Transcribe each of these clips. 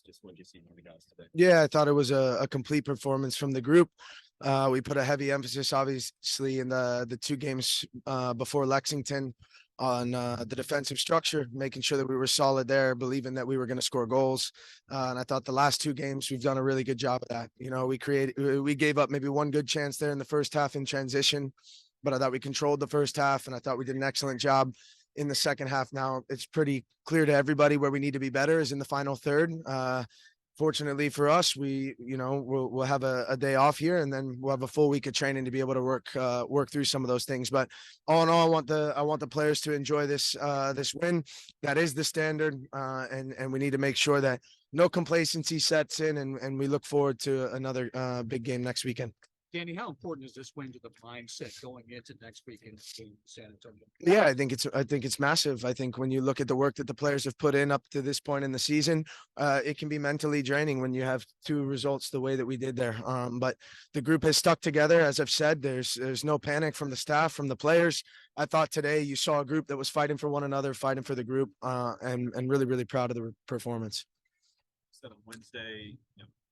Just what you see from the guys today. Yeah, I thought it was a complete performance from the group. We put a heavy emphasis, obviously, in the two games before Lexington on the defensive structure, making sure that we were solid there, believing that we were going to score goals. And I thought the last two games we've done a really good job of that. You know, we gave up maybe one good chance there in the first half in transition, but I thought we controlled the first half, and I thought we did an excellent job in the second half. Now it's pretty clear to everybody where we need to be better is in the final third. Fortunately for us, we'll have a day off here, and then we'll have a full week of training to be able to work through some of those things. But all in all, I want the players to enjoy this win. That is the standard, and we need to make sure that no complacency sets in, and we look forward to another big game next weekend. Danny, how important is this win to the mindset going into next week in San Antonio? Yeah, I think it's massive. I think when you look at the work that the players have put in up to this point in the season, it can be mentally draining when you have two results the way that we did there. But the group has stuck together. As I've said, there's no panic from the staff, from the players. I thought today you saw a group that was fighting for one another, fighting for the group, and really, really proud of the performance. Instead of Wednesday,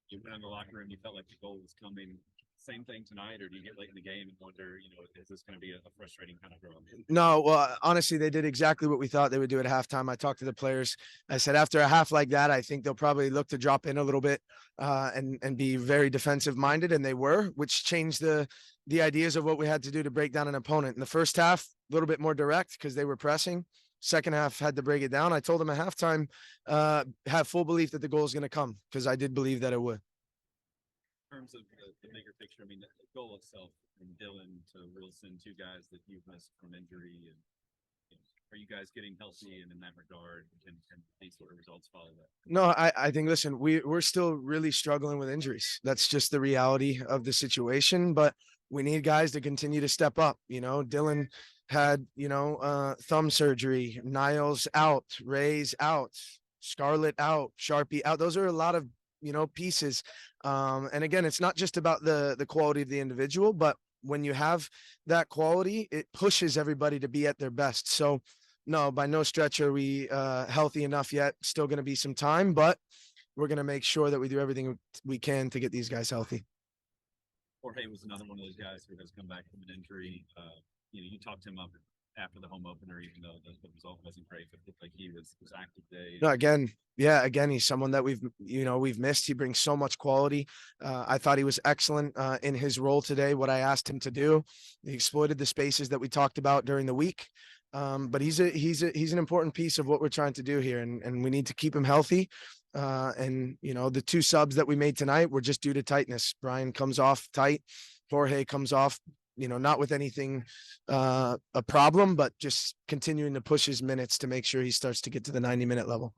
you went in the locker room, you felt like the goal was coming. Same thing tonight, or do you get late in the game and wonder, is this going to be a frustrating kind of draw? No, well, honestly, they did exactly what we thought they would do at halftime. I talked to the players. I said, after a half like that, I think they'll probably look to drop in a little bit and be very defensive minded. And they were, which changed the ideas of what we had to do to break down an opponent. In the first half, a little bit more direct because they were pressing. Second half, had to break it down. I told them at halftime, have full belief that the goal is going to come, because I did believe that it would. In terms of the bigger picture, I mean, the goal itself, from Dylan to Wilson, two guys that you've missed from injury, and are you guys getting healthy? And in that regard, can these sort of results follow that? No, I think, listen, we're still really struggling with injuries. That's just the reality of the situation, but we need guys to continue to step up. Dylan had, thumb surgery, Niles out, Ray's out, Scarlett out, Sharpie out. Those are a lot of, pieces. And again, it's not just about the quality of the individual, but when you have that quality, it pushes everybody to be at their best. So no, by no stretch are we healthy enough yet. Still going to be some time, but we're going to make sure that we do everything we can to get these guys healthy. Jorge was another one of those guys who has come back from an injury. You talked him up after the home opener, even though the result wasn't great, but it looked like he was active today. No, again, he's someone that we've missed. He brings so much quality. I thought he was excellent in his role today. What I asked him to do, he exploited the spaces that we talked about during the week. But he's an important piece of what we're trying to do here, and we need to keep him healthy. And the two subs that we made tonight were just due to tightness. Brian comes off tight, Jorge comes off, not with anything a problem, but just continuing to push his minutes to make sure he starts to get to the 90-minute level.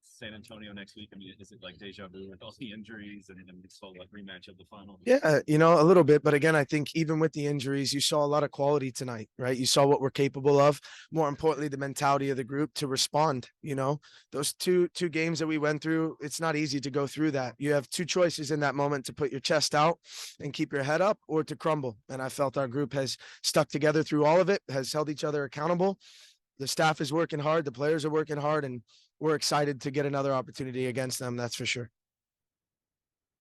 San Antonio next week. I mean, is it like deja vu with all the injuries and it's all like rematch of the final? Yeah, a little bit. But again, I think even with the injuries, you saw a lot of quality tonight, right? You saw what we're capable of. More importantly, the mentality of the group to respond. Those two games that we went through, it's not easy to go through that. You have two choices in that moment: to put your chest out and keep your head up, or to crumble. And I felt our group has stuck together through all of it, has held each other accountable. The staff is working hard. The players are working hard, and we're excited to get another opportunity against them. That's for sure.